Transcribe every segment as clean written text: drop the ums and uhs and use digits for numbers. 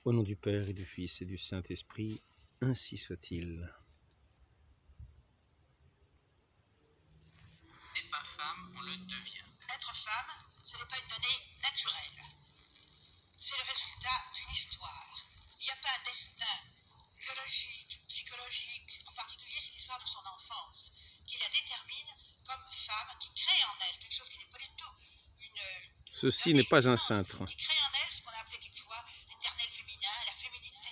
Au nom du Père et du Fils et du Saint-Esprit, ainsi soit-il. N'est pas femme, on le devient. Être femme, ce n'est pas une donnée naturelle. C'est le résultat d'une histoire. Il n'y a pas un destin biologique, psychologique, en particulier c'est l'histoire de son enfance, qui la détermine comme femme, qui crée en elle quelque chose qui n'est pas du tout Ceci n'est pas un essence, cintre. qui crée en elle ce qu'on a appelé quelquefois l'éternel féminin, la féminité.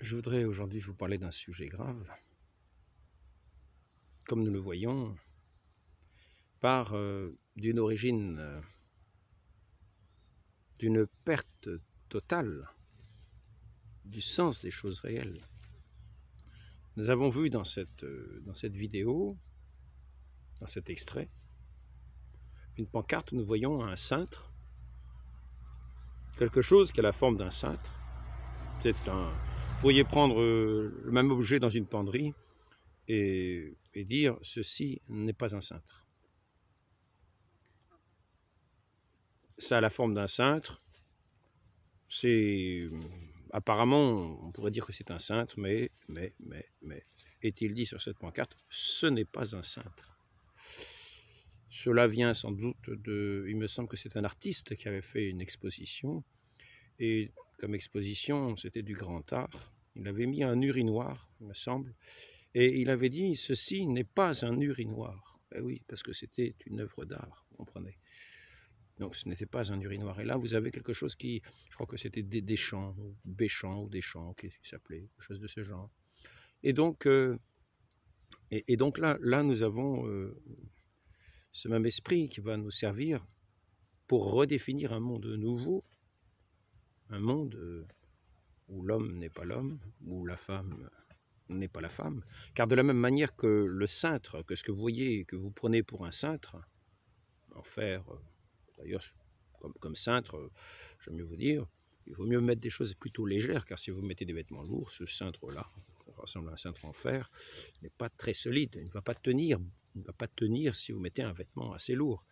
Je voudrais aujourd'hui vous parler d'un sujet grave, comme nous le voyons, par d'une origine, d'une perte totale du sens des choses réelles. Nous avons vu dans cette vidéo, dans cet extrait, une pancarte où nous voyons un cintre, quelque chose qui a la forme d'un cintre. Vous pourriez prendre le même objet dans une penderie et dire ceci n'est pas un cintre. Ça a la forme d'un cintre. C'est apparemment, on pourrait dire que c'est un cintre, mais est-il dit sur cette pancarte, ce n'est pas un cintre. Cela vient sans doute il me semble que c'est un artiste qui avait fait une exposition, et comme exposition, c'était du grand art. Il avait mis un urinoir, il me semble, et il avait dit, ceci n'est pas un urinoir. Eh oui, parce que c'était une œuvre d'art, vous comprenez. Donc ce n'était pas un urinoir. Et là, vous avez quelque chose qui, je crois que c'était Deschamps, ou Béchamps, ou Deschamps, qui s'appelait, quelque chose de ce genre. Et donc, donc là, nous avons ce même esprit qui va nous servir pour redéfinir un monde nouveau, un monde où l'homme n'est pas l'homme, où la femme n'est pas la femme. Car de la même manière que le cintre, que ce que vous voyez, que vous prenez pour un cintre, en fer, d'ailleurs, comme cintre, j'aime mieux vous dire, il vaut mieux mettre des choses plutôt légères, car si vous mettez des vêtements lourds, ce cintre-là, qui ressemble à un cintre en fer, n'est pas très solide, il ne va pas tenir si vous mettez un vêtement assez lourd.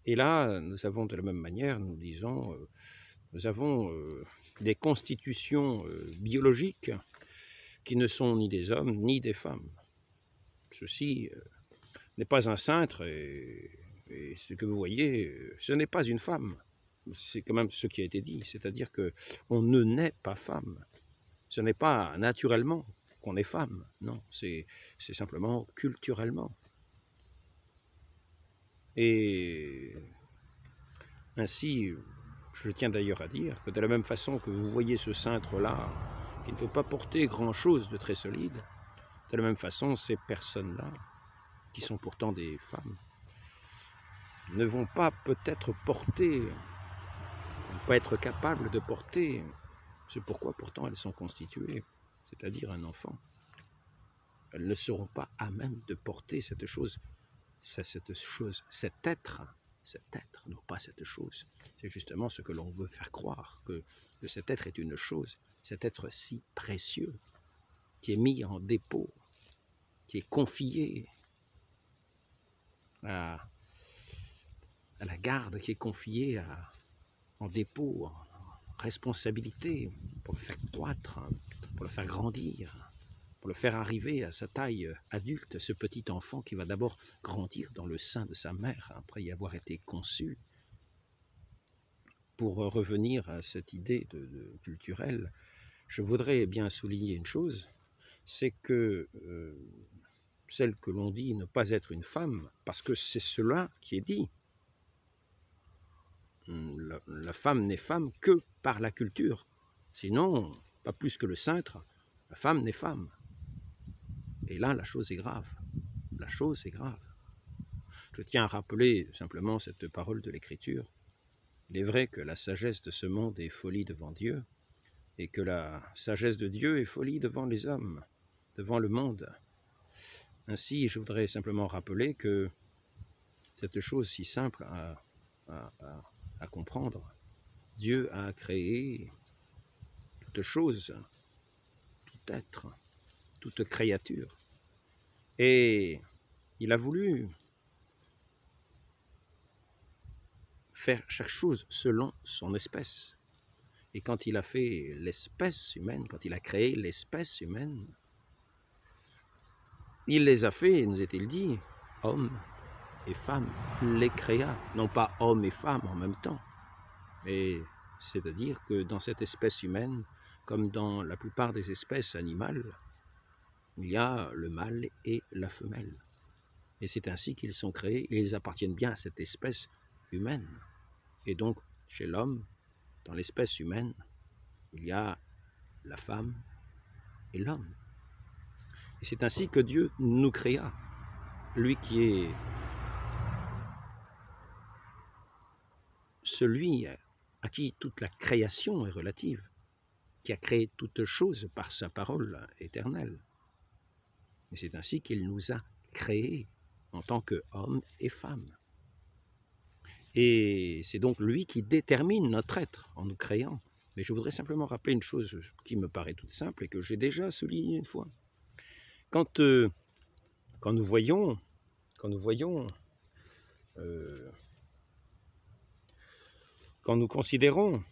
Et là, nous avons de la même manière, nous disons, nous avons des constitutions biologiques qui ne sont ni des hommes ni des femmes. Ceci n'est pas un cintre, et ce que vous voyez, ce n'est pas une femme. C'est quand même ce qui a été dit, c'est-à-dire qu'on ne naît pas femme. Ce n'est pas naturellement qu'on est femme, non, c'est simplement culturellement. Et ainsi, je tiens d'ailleurs à dire que de la même façon que vous voyez ce cintre-là, qui ne peut pas porter grand-chose de très solide, de la même façon, ces personnes-là, qui sont pourtant des femmes, ne vont pas peut-être porter, ne vont pas être capables de porter ce pourquoi pourtant elles sont constituées, c'est-à-dire un enfant. Elles ne seront pas à même de porter cette chose, cet être, non pas cette chose. C'est justement ce que l'on veut faire croire, que cet être est une chose, cet être si précieux, qui est mis en dépôt, qui est confié à la garde, qui est confié en dépôt, en responsabilité, pour le faire croître, pour le faire grandir, pour le faire arriver à sa taille adulte, ce petit enfant qui va d'abord grandir dans le sein de sa mère, après y avoir été conçu. Pour revenir à cette idée culturelle, je voudrais bien souligner une chose, c'est que celle que l'on dit ne pas être une femme, parce que c'est cela qui est dit. La femme n'est femme que par la culture. Sinon, pas plus que le cintre, la femme n'est femme. Et là, la chose est grave. La chose est grave. Je tiens à rappeler simplement cette parole de l'Écriture. Il est vrai que la sagesse de ce monde est folie devant Dieu, et que la sagesse de Dieu est folie devant les hommes, devant le monde. Ainsi, je voudrais simplement rappeler que cette chose si simple à comprendre, Dieu a créé toute chose, tout être, toute créature. Et il a voulu faire chaque chose selon son espèce. Et quand il a fait l'espèce humaine, quand il a créé l'espèce humaine, il les a fait, nous est-il dit, hommes et femmes, les créa, non pas hommes et femmes en même temps. Et c'est-à-dire que dans cette espèce humaine, comme dans la plupart des espèces animales, il y a le mâle et la femelle. Et c'est ainsi qu'ils sont créés, et ils appartiennent bien à cette espèce humaine. Et donc, chez l'homme, dans l'espèce humaine, il y a la femme et l'homme. Et c'est ainsi que Dieu nous créa. Lui qui est celui à qui toute la création est relative, qui a créé toutes choses par sa parole éternelle. Et c'est ainsi qu'il nous a créés en tant qu'hommes et femmes. Et c'est donc lui qui détermine notre être en nous créant. Mais je voudrais simplement rappeler une chose qui me paraît toute simple et que j'ai déjà soulignée une fois. Quand nous voyons, quand nous considérons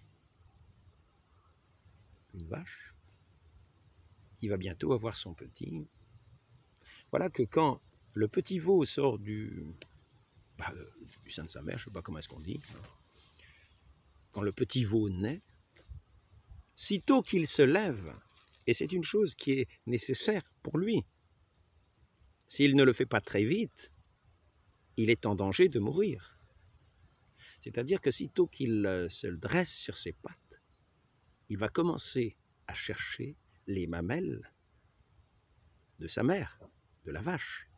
une vache qui va bientôt avoir son petit, voilà que quand le petit veau sort du sein de sa mère, je ne sais pas comment est-ce qu'on dit, quand le petit veau naît, sitôt qu'il se lève, et c'est une chose qui est nécessaire pour lui, s'il ne le fait pas très vite, il est en danger de mourir. C'est-à-dire que sitôt qu'il se dresse sur ses pattes, il va commencer à chercher les mamelles de sa mère, de la vache.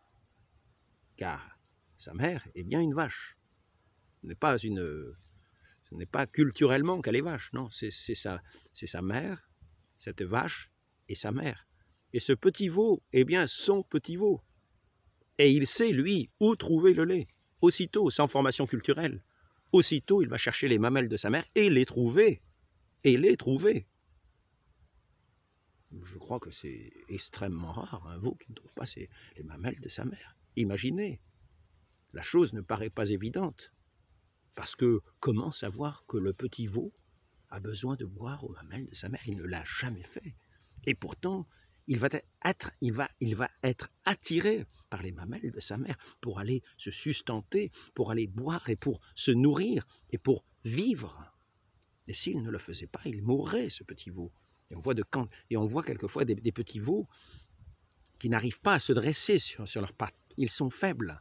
Car sa mère est bien une vache. Ce n'est pas culturellement qu'elle est vache, non, c'est sa mère, cette vache et sa mère. Et ce petit veau est bien son petit veau. Et il sait, lui, où trouver le lait. Aussitôt, sans formation culturelle, aussitôt, il va chercher les mamelles de sa mère et les trouver. Et les trouver. Je crois que c'est extrêmement rare, un veau qui ne trouve pas les mamelles de sa mère. Imaginez, la chose ne paraît pas évidente. Parce que comment savoir que le petit veau a besoin de boire aux mamelles de sa mère? Il ne l'a jamais fait. Et pourtant, il va être attiré par les mamelles de sa mère pour aller se sustenter, pour aller boire et pour se nourrir et pour vivre. Et s'il ne le faisait pas, il mourrait, ce petit veau. Et on voit quelquefois des petits veaux qui n'arrivent pas à se dresser sur leurs pattes. Ils sont faibles.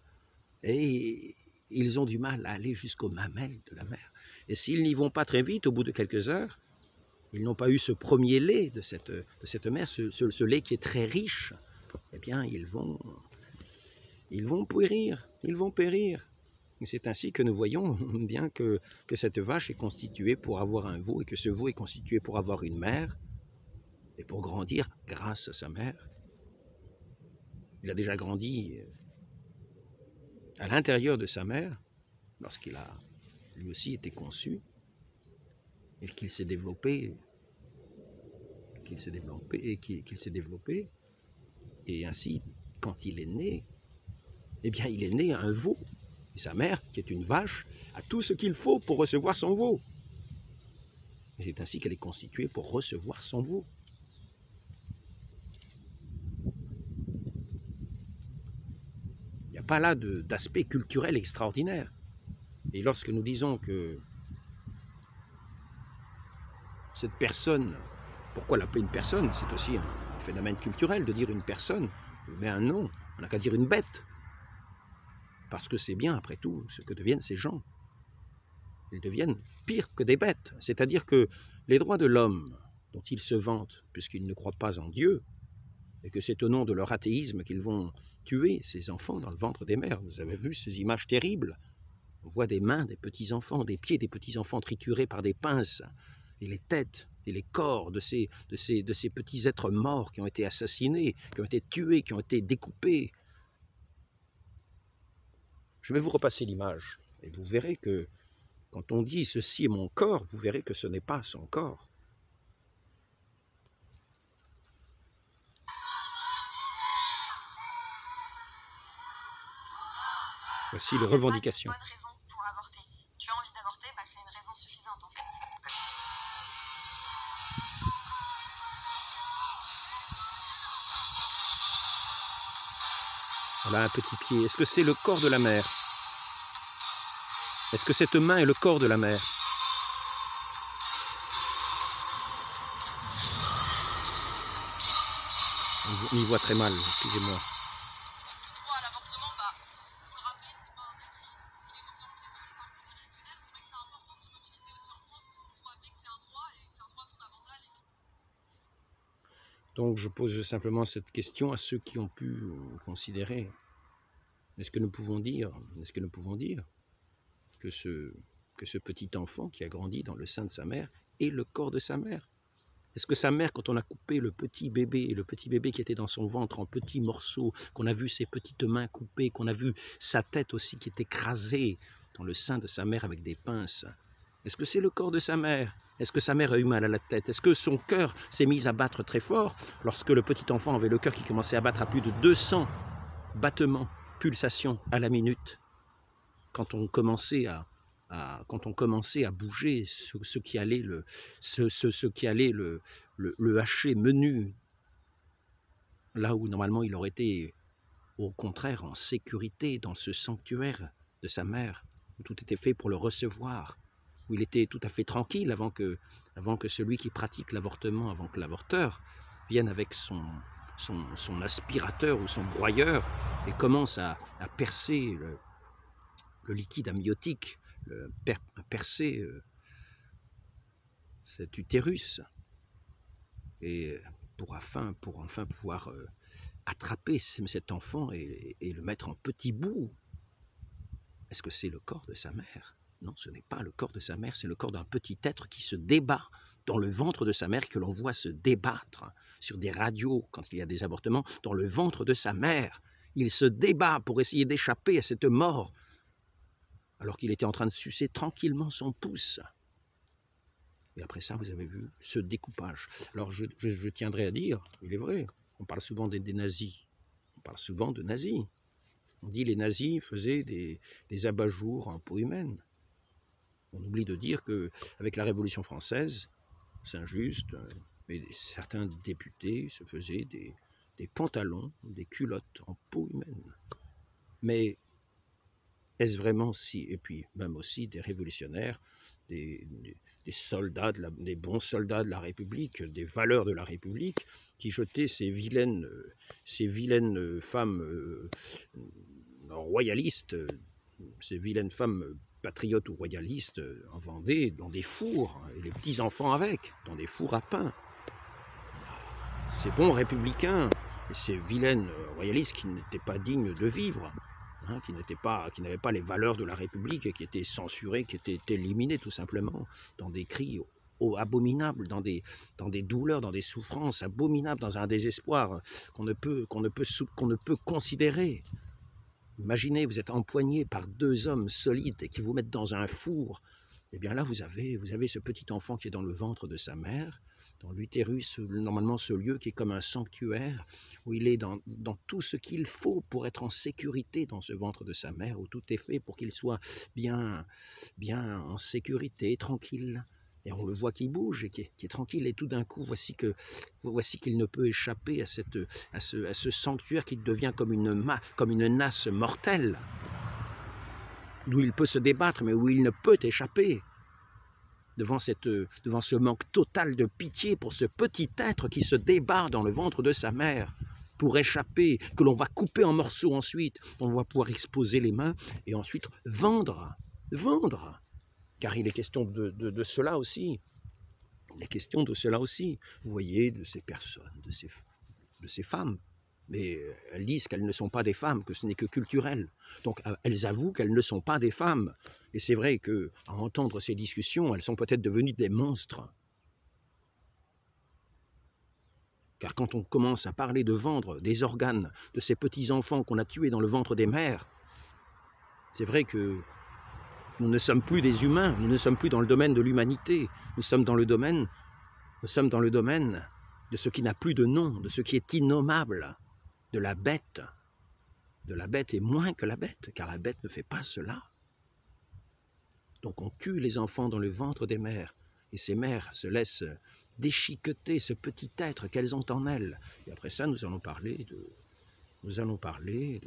Et ils ont du mal à aller jusqu'aux mamelles de la mère. Et s'ils n'y vont pas très vite, au bout de quelques heures, ils n'ont pas eu ce premier lait de cette mère, ce lait qui est très riche, eh bien, ils vont périr, Et c'est ainsi que nous voyons bien que cette vache est constituée pour avoir un veau, et que ce veau est constitué pour avoir une mère, et pour grandir grâce à sa mère. Il a déjà grandi à l'intérieur de sa mère, lorsqu'il a lui aussi été conçu, et qu'il s'est développé, et ainsi, quand il est né, eh bien, il est né un veau. Et sa mère, qui est une vache, a tout ce qu'il faut pour recevoir son veau. Et c'est ainsi qu'elle est constituée pour recevoir son veau. Il n'y a pas là d'aspect culturel extraordinaire. Et lorsque nous disons que cette personne, pourquoi l'appeler une personne? C'est aussi un phénomène culturel de dire une personne, mais un nom, on n'a qu'à dire une bête. Parce que c'est bien, après tout, ce que deviennent ces gens. Ils deviennent pires que des bêtes. C'est-à-dire que les droits de l'homme, dont ils se vantent, puisqu'ils ne croient pas en Dieu, et que c'est au nom de leur athéisme qu'ils vont tuer ces enfants dans le ventre des mères. Vous avez vu ces images terribles? On voit des mains des petits-enfants, des pieds des petits-enfants triturés par des pinces, et les têtes et les corps de ces petits êtres morts qui ont été assassinés, qui ont été tués, qui ont été découpés. Je vais vous repasser l'image, et vous verrez que quand on dit « ceci est mon corps », vous verrez que ce n'est pas son corps. Voici les revendications. Bonne raison pour avorter. Tu as envie d'avorter, Voilà un petit pied. Est-ce que c'est le corps de la mère? Est-ce que cette main est le corps de la mère? On y voit très mal, excusez-moi. Le droit à l'avortement, faut le rappeler, c'est pas un acquis. Il est remis en question par le côté réactionnaire. C'est vrai que c'est important de se mobiliser aussi en France pour rappeler que c'est un droit et que c'est un droit fondamental. Donc je pose simplement cette question à ceux qui ont pu considérer. Est-ce que nous pouvons dire que ce petit enfant qui a grandi dans le sein de sa mère est le corps de sa mère? Est-ce que sa mère, quand on a coupé le petit bébé qui était dans son ventre en petits morceaux, qu'on a vu ses petites mains coupées, qu'on a vu sa tête aussi qui est écrasée dans le sein de sa mère avec des pinces, est-ce que c'est le corps de sa mère? Est-ce que sa mère a eu mal à la tête? Est-ce que son cœur s'est mis à battre très fort lorsque le petit enfant avait le cœur qui commençait à battre à plus de 200 battements, pulsations à la minute, quand on commençait à bouger ce qui allait le hacher menu, là où normalement il aurait été au contraire en sécurité dans ce sanctuaire de sa mère, où tout était fait pour le recevoir, où il était tout à fait tranquille avant que celui qui pratique l'avortement, avant que l'avorteur vienne avec son aspirateur ou son broyeur et commence à percer le liquide amniotique, percer cet utérus, et pour enfin pouvoir attraper cet enfant et le mettre en petits bouts. Est-ce que c'est le corps de sa mère? Non, ce n'est pas le corps de sa mère, c'est le corps d'un petit être qui se débat dans le ventre de sa mère, que l'on voit se débattre sur des radios quand il y a des avortements, dans le ventre de sa mère. Il se débat pour essayer d'échapper à cette mort, alors qu'il était en train de sucer tranquillement son pouce. Et après ça, vous avez vu ce découpage. Alors je tiendrai à dire, il est vrai, on parle souvent des nazis. On parle souvent de nazis. On dit les nazis faisaient des abat-jours en peau humaine. On oublie de dire qu'avec la Révolution française, Saint-Just, et certains députés se faisaient des pantalons, des culottes en peau humaine. Mais est-ce vraiment si, et puis même aussi des révolutionnaires, des soldats, des bons soldats de la République, des valeurs de la République, qui jetaient ces vilaines femmes royalistes, ces vilaines femmes patriotes ou royalistes en Vendée, dans des fours, et les petits-enfants avec, dans des fours à pain. Ces bons républicains, et ces vilaines royalistes qui n'étaient pas dignes de vivre, qui n'avaient pas les valeurs de la République et qui étaient censurés, qui étaient éliminés tout simplement, dans des cris abominables, dans des douleurs, dans des souffrances abominables, dans un désespoir qu'on ne peut considérer. Imaginez, vous êtes empoigné par deux hommes solides et qui vous mettent dans un four. Eh bien là, vous avez ce petit enfant qui est dans le ventre de sa mère, dans l'utérus, normalement ce lieu qui est comme un sanctuaire, où il est dans tout ce qu'il faut pour être en sécurité dans ce ventre de sa mère, où tout est fait pour qu'il soit bien en sécurité, tranquille. Et on le voit qui bouge et qui est tranquille, et tout d'un coup, voici qu'il ne peut échapper à ce sanctuaire qui devient comme une nasse mortelle, d'où il peut se débattre, mais où il ne peut échapper. Devant ce manque total de pitié pour ce petit être qui se débat dans le ventre de sa mère, pour échapper, que l'on va couper en morceaux ensuite, on va pouvoir exposer les mains, et ensuite vendre, car il est question de cela aussi. Il est question de cela aussi, vous voyez, de ces personnes, de ces femmes. Mais elles disent qu'elles ne sont pas des femmes, que ce n'est que culturel. Donc elles avouent qu'elles ne sont pas des femmes. Et c'est vrai qu'à entendre ces discussions, elles sont peut-être devenues des monstres. Car quand on commence à parler de vendre des organes de ces petits-enfants qu'on a tués dans le ventre des mères, c'est vrai que nous ne sommes plus des humains, nous ne sommes plus dans le domaine de l'humanité, nous sommes dans le domaine de ce qui n'a plus de nom, de ce qui est innommable, de la bête et moins que la bête, car la bête ne fait pas cela. Donc on tue les enfants dans le ventre des mères, et ces mères se laissent déchiqueter ce petit être qu'elles ont en elles. Et après ça, nous allons parler nous allons parler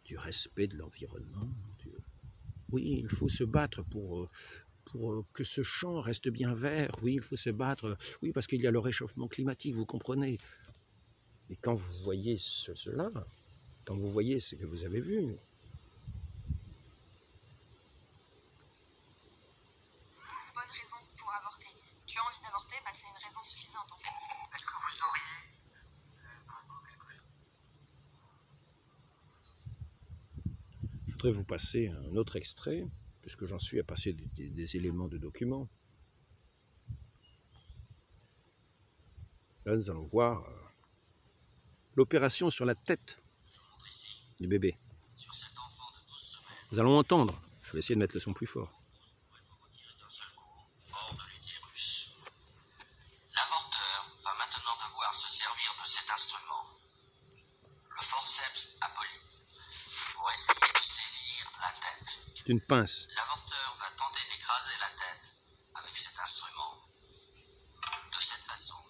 du respect de l'environnement. Oui, il faut se battre pour que ce champ reste bien vert. Oui, il faut se battre. Oui, parce qu'il y a le réchauffement climatique, vous comprenez. Et quand vous voyez cela, quand vous voyez ce que vous avez vu, Une bonne raison pour avorter. Tu as envie d'avorter, bah c'est une raison suffisante en fait. Est-ce que vous auriez quelque chose? je voudrais vous passer un autre extrait, puisque j'en suis à passer des éléments de documents. Là, nous allons voir l'opération sur la tête du bébé. Nous allons entendre. Je vais essayer de mettre le son plus fort. L'avorteur va maintenant devoir se servir de cet instrument, le forceps apoli, pour essayer de saisir la tête. C'est une pince. L'avorteur va tenter d'écraser la tête avec cet instrument, de cette façon,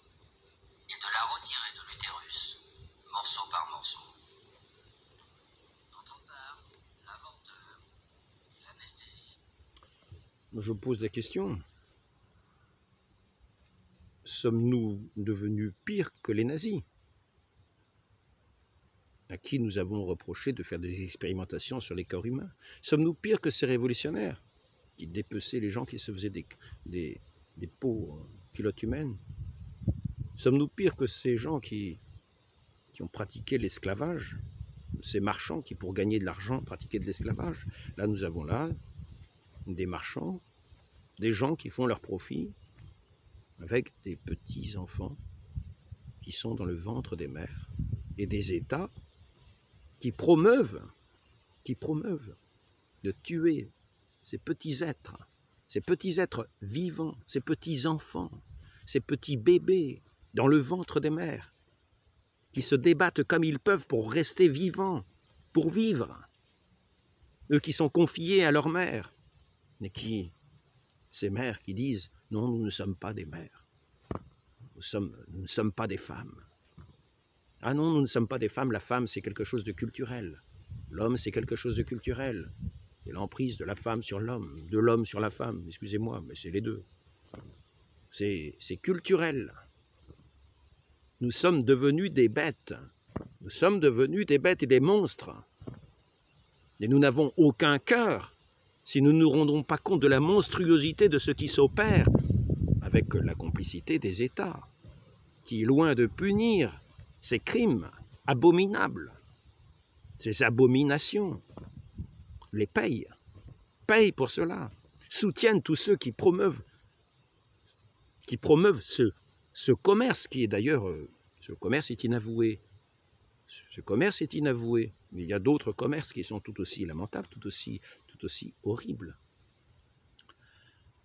et de la retirer de l'utérus, morceau par morceau. D'autre part, l'avorteur et l'anesthésiste. Je pose la question. Sommes-nous devenus pires que les nazis, à qui nous avons reproché de faire des expérimentations sur les corps humains? Sommes-nous pires que ces révolutionnaires qui dépeçaient les gens qui se faisaient des peaux culottes humaines? Sommes-nous pires que ces gens qui ont pratiqué l'esclavage, ces marchands qui, pour gagner de l'argent, pratiquaient de l'esclavage? Là, nous avons là des marchands, des gens qui font leur profit avec des petits-enfants qui sont dans le ventre des mères, et des États qui promeuvent de tuer ces petits êtres vivants, ces petits-enfants, ces petits bébés dans le ventre des mères, qui se débattent comme ils peuvent pour rester vivants, pour vivre. Eux qui sont confiés à leur mère, mais ces mères qui disent « Non, nous ne sommes pas des mères, nous ne sommes pas des femmes. » Ah non, nous ne sommes pas des femmes, la femme c'est quelque chose de culturel. L'homme c'est quelque chose de culturel. C'est l'emprise de la femme sur l'homme, de l'homme sur la femme, excusez-moi, mais c'est les deux. C'est culturel. Nous sommes devenus des bêtes. Nous sommes devenus des bêtes et des monstres. Et nous n'avons aucun cœur si nous ne nous rendons pas compte de la monstruosité de ce qui s'opère avec la complicité des États, qui, loin de punir ces crimes abominables, ces abominations, les payent pour cela, soutiennent tous ceux qui promeuvent ce commerce qui est d'ailleurs, ce commerce est inavoué. Ce commerce est inavoué, mais il y a d'autres commerces qui sont tout aussi lamentables, tout aussi horribles.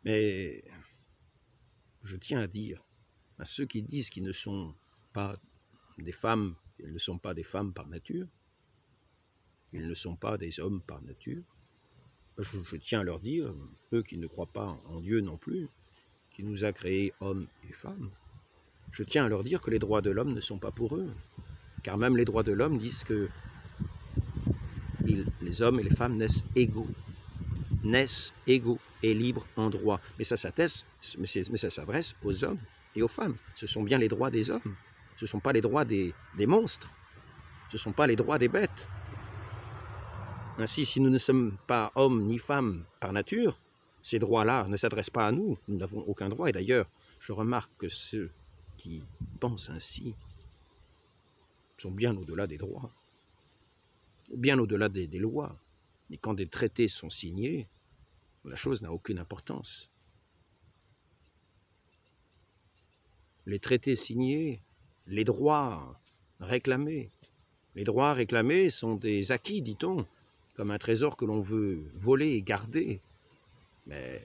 Mais je tiens à dire à ceux qui disent qu'ils ne sont pas des femmes, ils ne sont pas des femmes par nature, ils ne sont pas des hommes par nature, je tiens à leur dire, eux qui ne croient pas en Dieu non plus, qui nous a créés hommes et femmes, je tiens à leur dire que les droits de l'homme ne sont pas pour eux. Car même les droits de l'homme disent que les hommes et les femmes naissent égaux et libres en droit. Mais ça s'adresse aux hommes et aux femmes. Ce sont bien les droits des hommes. Ce ne sont pas les droits des monstres. Ce ne sont pas les droits des bêtes. Ainsi, si nous ne sommes pas hommes ni femmes par nature, ces droits-là ne s'adressent pas à nous. Nous n'avons aucun droit. Et d'ailleurs, je remarque que ceux qui pensent ainsi sont bien au-delà des droits, bien au-delà des lois. Et quand des traités sont signés, la chose n'a aucune importance. Les traités signés, les droits réclamés sont des acquis, dit-on, comme un trésor que l'on veut voler et garder. Mais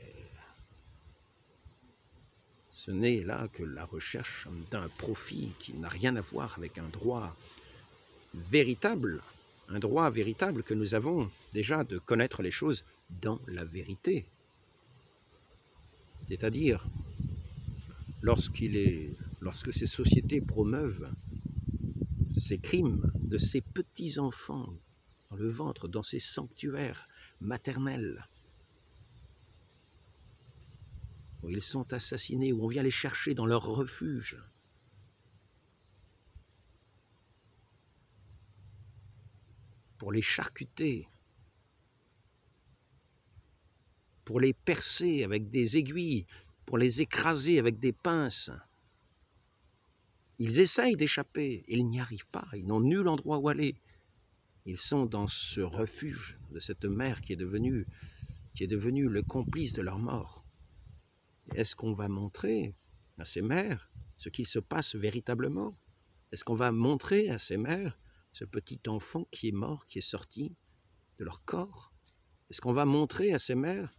ce n'est là que la recherche d'un profit qui n'a rien à voir avec un droit véritable que nous avons déjà de connaître les choses dans la vérité. C'est-à-dire, lorsque ces sociétés promeuvent ces crimes de ces petits-enfants dans le ventre, dans ces sanctuaires maternels, où ils sont assassinés, où on vient les chercher dans leur refuge. Pour les charcuter, pour les percer avec des aiguilles, pour les écraser avec des pinces. Ils essayent d'échapper, ils n'y arrivent pas, ils n'ont nul endroit où aller. Ils sont dans ce refuge de cette mère qui est devenue le complice de leur mort. Est-ce qu'on va montrer à ces mères ce qu'il se passe véritablement? Est-ce qu'on va montrer à ces mères ce petit enfant qui est mort, qui est sorti de leur corps? Est-ce qu'on va montrer à ces mères,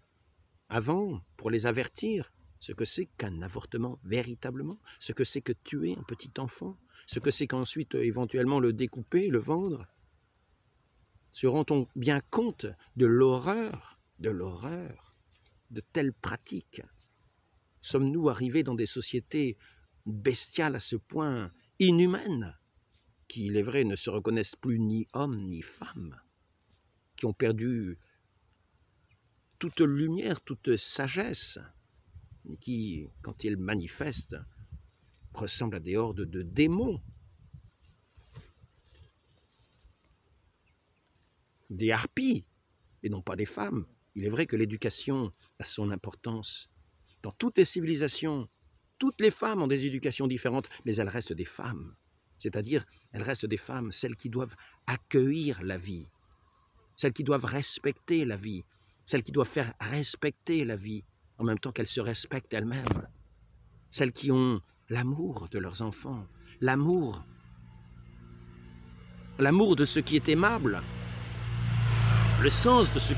avant, pour les avertir, ce que c'est qu'un avortement véritablement, ce que c'est que tuer un petit enfant, ce que c'est qu'ensuite éventuellement le découper, le vendre? Se rend-on bien compte de l'horreur de telles pratiques? Sommes-nous arrivés dans des sociétés bestiales à ce point, inhumaines, qui, il est vrai, ne se reconnaissent plus ni hommes ni femmes, qui ont perdu toute lumière, toute sagesse, et qui, quand ils manifestent, ressemblent à des hordes de démons, des harpies, et non pas des femmes. Il est vrai que l'éducation a son importance. Dans toutes les civilisations, toutes les femmes ont des éducations différentes, mais elles restent des femmes. C'est-à-dire, elles restent des femmes, celles qui doivent accueillir la vie, celles qui doivent respecter la vie, celles qui doivent faire respecter la vie, en même temps qu'elles se respectent elles-mêmes, celles qui ont l'amour de leurs enfants, l'amour de ce qui est aimable, le sens de ce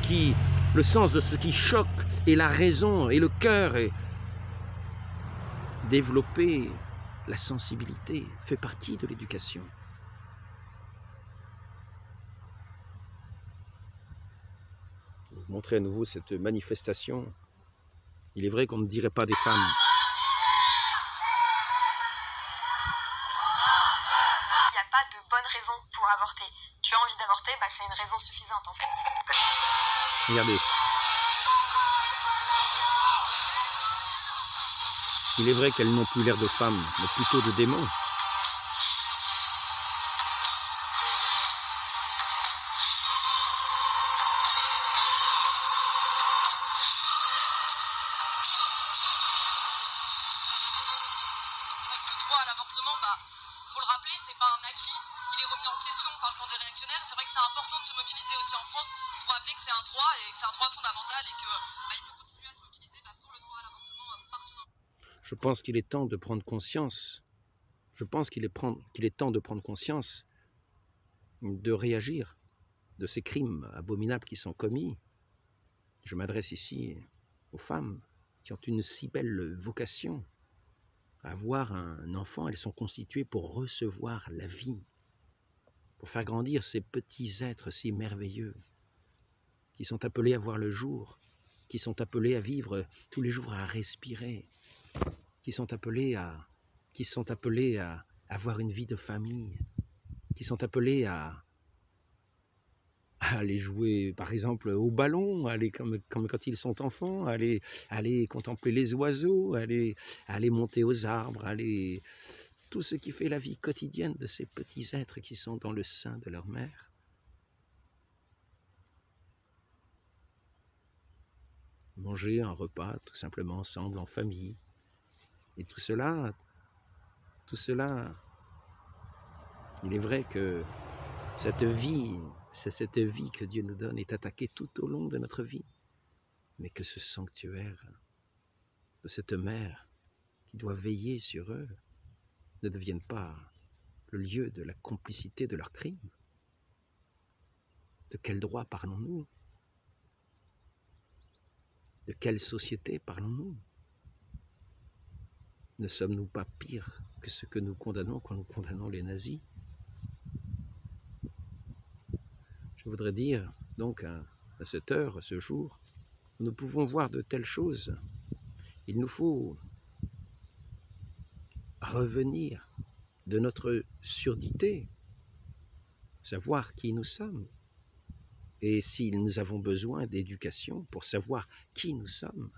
qui choque, et la raison, et le cœur, et développer la sensibilité fait partie de l'éducation. Je vais vous montrer à nouveau cette manifestation. Il est vrai qu'on ne dirait pas des femmes. Il n'y a pas de bonne raison pour avorter. Tu as envie d'avorter, bah c'est une raison suffisante en fait. Regardez. Il est vrai qu'elles n'ont plus l'air de femmes, mais plutôt de démons. Le droit à l'avortement, faut le rappeler, c'est pas un acquis. Il est remis en question par le camp des réactionnaires. C'est vrai que c'est important de se mobiliser aussi en France pour rappeler que c'est un droit et que c'est un droit fondamental et que il faut continuer à se mobiliser pour le droit à l'avortement partout dans le monde. Je pense qu'il est temps de prendre conscience. Je pense qu'il est temps de prendre conscience, de réagir de ces crimes abominables qui sont commis. Je m'adresse ici aux femmes qui ont une si belle vocation à avoir un enfant. Elles sont constituées pour recevoir la vie, pour faire grandir ces petits êtres si merveilleux, qui sont appelés à voir le jour, qui sont appelés à vivre tous les jours, à respirer, qui sont appelés à avoir une vie de famille, qui sont appelés à aller jouer, par exemple, au ballon, aller comme quand ils sont enfants, aller contempler les oiseaux, aller monter aux arbres, aller... Tout ce qui fait la vie quotidienne de ces petits êtres qui sont dans le sein de leur mère. Manger un repas, tout simplement, ensemble, en famille. Et tout cela, il est vrai que cette vie que Dieu nous donne est attaquée tout au long de notre vie. Mais que ce sanctuaire de cette mère qui doit veiller sur eux ne devienne pas le lieu de la complicité de leurs crimes. De quel droit parlons-nous? De quelle société parlons-nous? Ne sommes-nous pas pires que ce que nous condamnons quand nous condamnons les nazis? Je voudrais dire, donc, à cette heure, à ce jour, nous pouvons voir de telles choses. Il nous faut revenir de notre surdité, savoir qui nous sommes. Et si nous avons besoin d'éducation pour savoir qui nous sommes,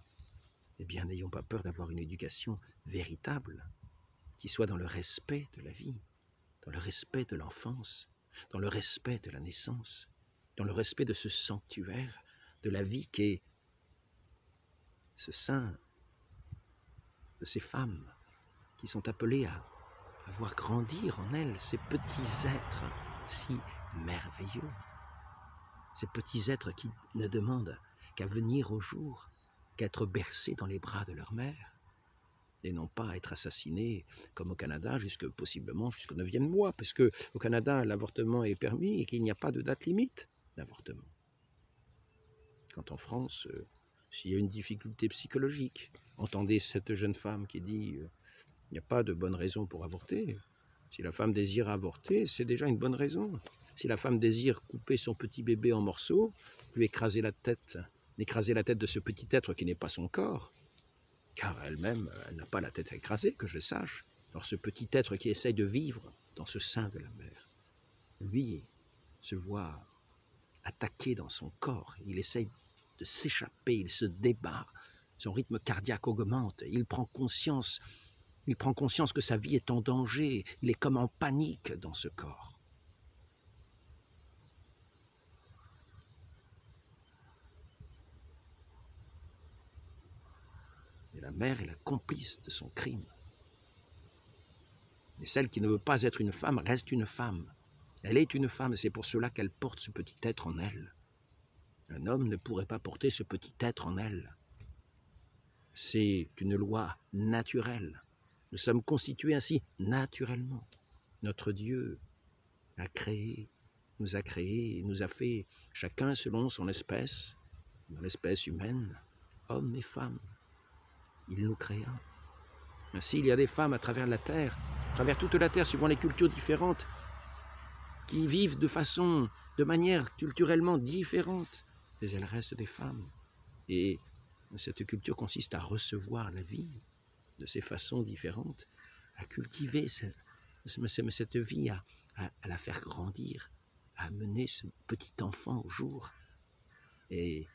eh bien, n'ayons pas peur d'avoir une éducation véritable, qui soit dans le respect de la vie, dans le respect de l'enfance, dans le respect de la naissance, dans le respect de ce sanctuaire de la vie qu'est ce sein de ces femmes qui sont appelées à voir grandir en elles ces petits êtres si merveilleux, ces petits êtres qui ne demandent qu'à venir au jour, qu'à être bercés dans les bras de leur mère, et non pas à être assassinés comme au Canada, possiblement jusqu'au 9e mois, parce qu'au Canada, l'avortement est permis et qu'il n'y a pas de date limite d'avortement. Quand en France, s'il y a une difficulté psychologique, entendez cette jeune femme qui dit il n'y a pas de bonne raison pour avorter. Si la femme désire avorter, c'est déjà une bonne raison. Si la femme désire couper son petit bébé en morceaux, lui écraser la tête de ce petit être qui n'est pas son corps, car elle-même, elle n'a pas la tête à écraser, que je sache. Alors ce petit être qui essaye de vivre dans ce sein de la mère, lui se voit attaqué dans son corps, il essaye de s'échapper, il se débat, son rythme cardiaque augmente, il prend conscience que sa vie est en danger, il est comme en panique dans ce corps. Et la mère est la complice de son crime. Et celle qui ne veut pas être une femme reste une femme. Elle est une femme, et c'est pour cela qu'elle porte ce petit être en elle. Un homme ne pourrait pas porter ce petit être en elle. C'est une loi naturelle. Nous sommes constitués ainsi naturellement. Notre Dieu nous a créés et nous a fait chacun selon son espèce, dans l'espèce humaine, hommes et femmes. Il nous créa. Ainsi, il y a des femmes à travers la terre, à travers toute la terre, suivant les cultures différentes, qui vivent de manière culturellement différente, mais elles restent des femmes. Et cette culture consiste à recevoir la vie de ces façons différentes, à cultiver cette vie, à la faire grandir, à mener ce petit enfant au jour et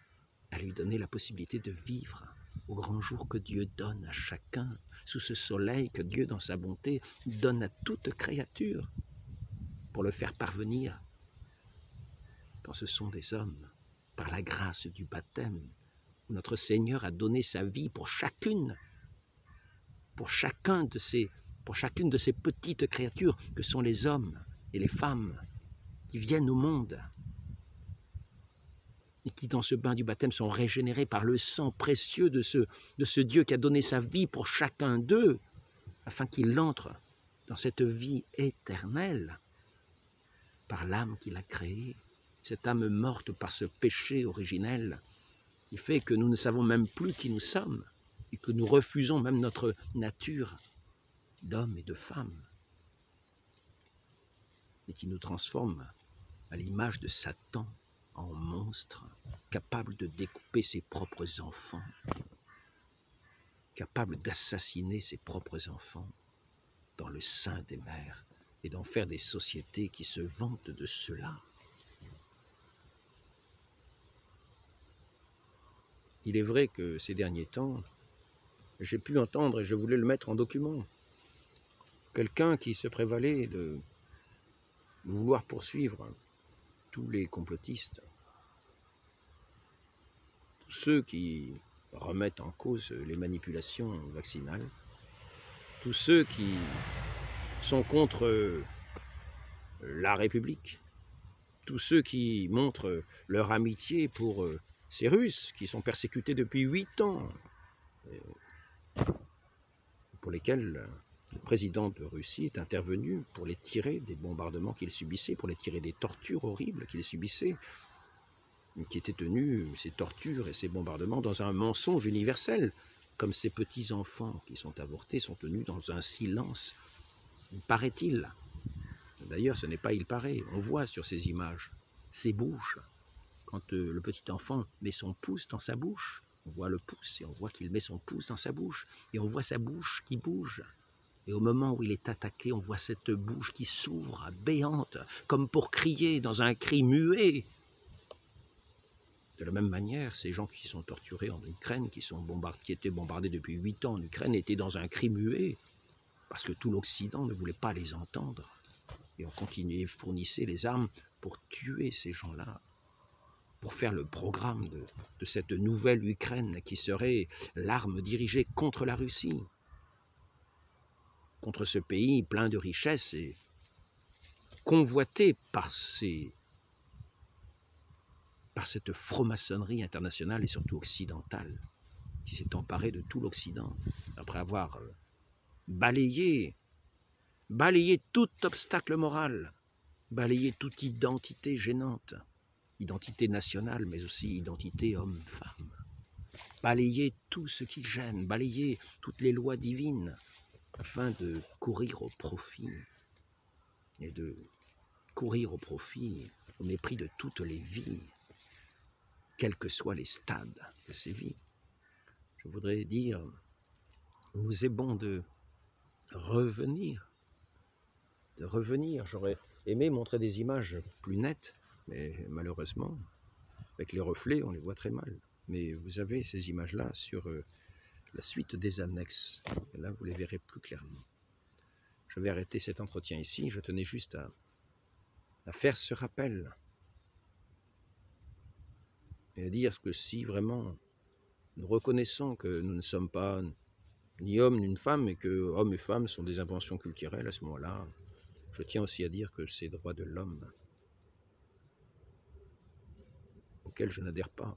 à lui donner la possibilité de vivre au grand jour que Dieu donne à chacun, sous ce soleil que Dieu, dans sa bonté, donne à toute créature pour le faire parvenir quand ce sont des hommes, par la grâce du baptême, où notre Seigneur a donné sa vie pour chacune de ces petites créatures que sont les hommes et les femmes qui viennent au monde et qui, dans ce bain du baptême, sont régénérés par le sang précieux de ce Dieu qui a donné sa vie pour chacun d'eux, afin qu'il entre dans cette vie éternelle par l'âme qu'il a créée, cette âme morte par ce péché originel qui fait que nous ne savons même plus qui nous sommes et que nous refusons même notre nature d'homme et de femme, et qui nous transforme à l'image de Satan en monstre, capable de découper ses propres enfants, capable d'assassiner ses propres enfants dans le sein des mères et d'en faire des sociétés qui se vantent de cela. Il est vrai que ces derniers temps, j'ai pu entendre, et je voulais le mettre en document, quelqu'un qui se prévalait de vouloir poursuivre tous les complotistes, tous ceux qui remettent en cause les manipulations vaccinales, tous ceux qui sont contre la République, tous ceux qui montrent leur amitié pour ces Russes qui sont persécutés depuis 8 ans, pour lesquels le président de Russie est intervenu pour les tirer des bombardements qu'ils subissaient, pour les tirer des tortures horribles qu'ils subissaient, qui étaient tenus, ces tortures et ces bombardements, dans un mensonge universel, comme ces petits-enfants qui sont avortés sont tenus dans un silence, paraît-il. D'ailleurs, ce n'est pas il paraît, on voit sur ces images, ces bouches, quand le petit enfant met son pouce dans sa bouche, on voit le pouce et on voit qu'il met son pouce dans sa bouche, et on voit sa bouche qui bouge. Et au moment où il est attaqué, on voit cette bouche qui s'ouvre, béante, comme pour crier dans un cri muet. De la même manière, ces gens qui sont torturés en Ukraine, qui étaient bombardés depuis 8 ans en Ukraine, étaient dans un cri muet, parce que tout l'Occident ne voulait pas les entendre. Et on continuait, fournissait les armes pour tuer ces gens-là, pour faire le programme de cette nouvelle Ukraine qui serait l'arme dirigée contre la Russie, contre ce pays plein de richesses et convoité par cette franc-maçonnerie internationale et surtout occidentale, qui s'est emparée de tout l'Occident, après avoir balayé tout obstacle moral, balayé toute identité gênante, identité nationale, mais aussi identité homme-femme, balayer tout ce qui gêne, balayer toutes les lois divines, afin de courir au profit, et de courir au profit au mépris de toutes les vies, quels que soient les stades de ces vies. Je voudrais dire, il nous est bon de revenir. J'aurais aimé montrer des images plus nettes, mais malheureusement, avec les reflets, on les voit très mal. Mais vous avez ces images-là sur la suite des annexes. Et là, vous les verrez plus clairement. Je vais arrêter cet entretien ici. Je tenais juste à faire ce rappel et à dire que si vraiment nous reconnaissons que nous ne sommes pas ni hommes ni femmes, et que hommes et femmes sont des inventions culturelles, à ce moment-là, je tiens aussi à dire que ces droits de l'homme, auxquels je n'adhère pas,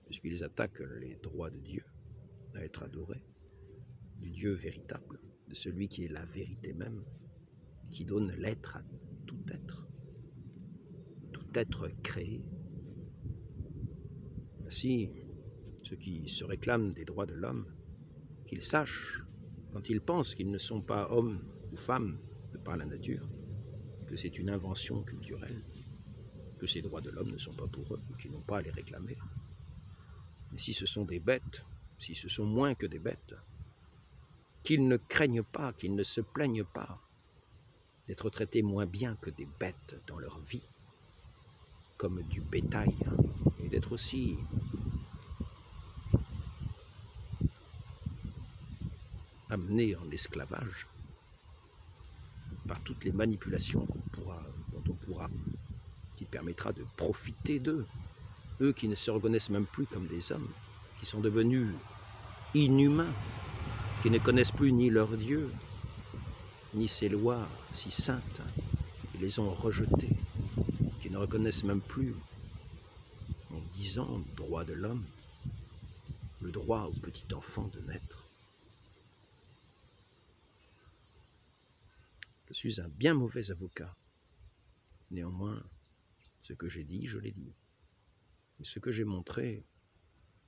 puisqu'ils attaquent les droits de Dieu à être adoré, du Dieu véritable, de celui qui est la vérité même, qui donne l'être à tout être créé. Ainsi, ceux qui se réclament des droits de l'homme, qu'ils sachent, quand ils pensent qu'ils ne sont pas hommes ou femmes de par la nature, que c'est une invention culturelle, que ces droits de l'homme ne sont pas pour eux, qu'ils n'ont pas à les réclamer. Mais si ce sont des bêtes, si ce sont moins que des bêtes, qu'ils ne craignent pas, qu'ils ne se plaignent pas d'être traités moins bien que des bêtes dans leur vie, comme du bétail, et d'être aussi amenés en esclavage par toutes les manipulations dont on pourra, qui permettra de profiter d'eux, eux qui ne se reconnaissent même plus comme des hommes, qui sont devenus inhumains, qui ne connaissent plus ni leur Dieu, ni ses lois si saintes, qui les ont rejetées, qui ne reconnaissent même plus, en disant droit de l'homme, le droit au petit enfant de naître. Je suis un bien mauvais avocat. Néanmoins, ce que j'ai dit, je l'ai dit. Et ce que j'ai montré,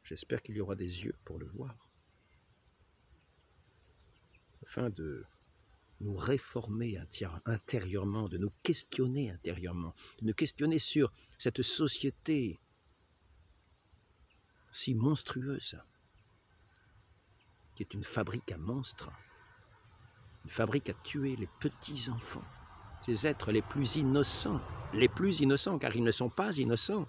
j'espère qu'il y aura des yeux pour le voir, afin de nous réformer intérieurement, de nous questionner intérieurement, de nous questionner sur cette société si monstrueuse, qui est une fabrique à monstres, une fabrique à tuer les petits enfants, ces êtres les plus innocents, car ils ne sont pas innocents,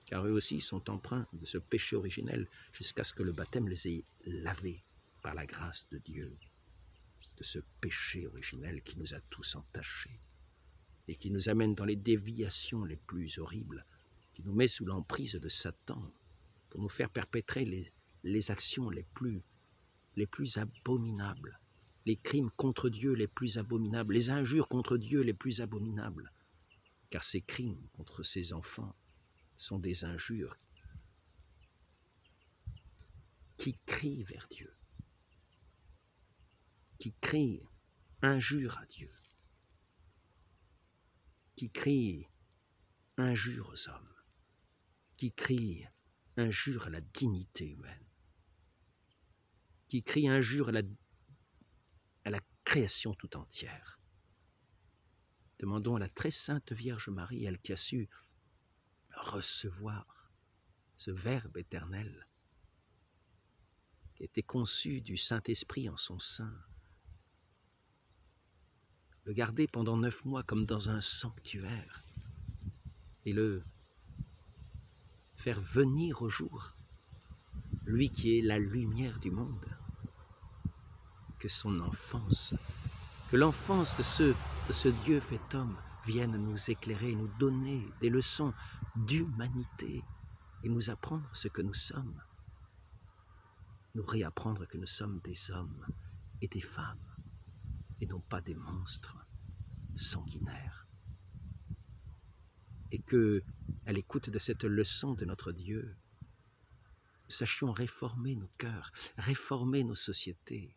car eux aussi sont empreints de ce péché originel, jusqu'à ce que le baptême les ait lavés par la grâce de Dieu, de ce péché originel qui nous a tous entachés, et qui nous amène dans les déviations les plus horribles, qui nous met sous l'emprise de Satan, pour nous faire perpétrer les actions les plus abominables, les crimes contre Dieu les plus abominables, les injures contre Dieu les plus abominables, car ces crimes contre ces enfants sont des injures qui crient vers Dieu, qui crient injure à Dieu, qui crient injure aux hommes, qui crient injure à la dignité humaine, qui crient injure à la création tout entière. Demandons à la très sainte Vierge Marie, elle qui a su recevoir ce Verbe éternel, qui a été conçu du Saint-Esprit en son sein, le garder pendant 9 mois comme dans un sanctuaire, et le faire venir au jour, lui qui est la lumière du monde, que son enfance, que l'enfance de ce Dieu fait homme vienne nous éclairer, nous donner des leçons d'humanité et nous apprendre ce que nous sommes, nous réapprendre que nous sommes des hommes et des femmes et non pas des monstres sanguinaires. Et que, à l'écoute de cette leçon de notre Dieu, nous sachions réformer nos cœurs, réformer nos sociétés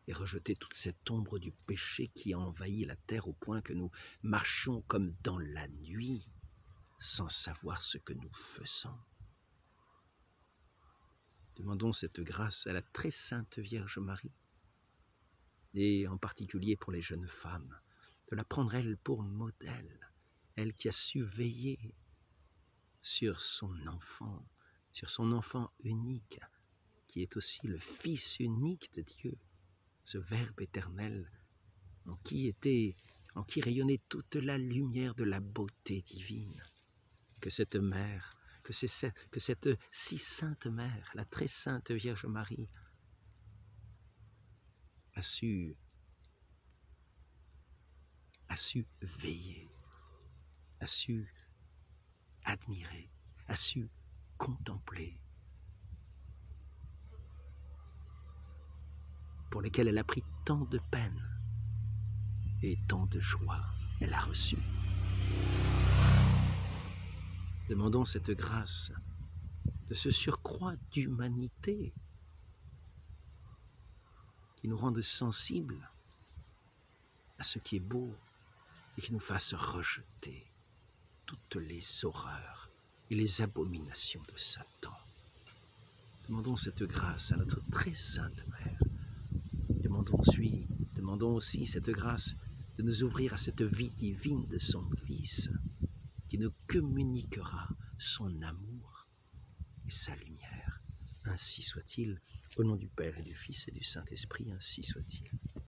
et rejeter toute cette ombre du péché qui a envahi la terre au point que nous marchions comme dans la nuit sans savoir ce que nous faisons. Demandons cette grâce à la très sainte Vierge Marie, et en particulier pour les jeunes femmes, de la prendre elle pour modèle, elle qui a su veiller sur son enfant unique, qui est aussi le Fils unique de Dieu, ce Verbe éternel, en qui rayonnait toute la lumière de la beauté divine, que cette mère, que cette si sainte mère, la très sainte Vierge Marie, a su veiller, a su admirer, a su contempler, pour lesquels elle a pris tant de peine et tant de joie elle a reçu. Demandons cette grâce de ce surcroît d'humanité qui nous rende sensibles à ce qui est beau et qui nous fasse rejeter toutes les horreurs et les abominations de Satan. Demandons cette grâce à notre très sainte Mère. Demandons aussi cette grâce de nous ouvrir à cette vie divine de son Fils, qui nous communiquera son amour et sa lumière. Ainsi soit-il, au nom du Père et du Fils et du Saint-Esprit, ainsi soit-il.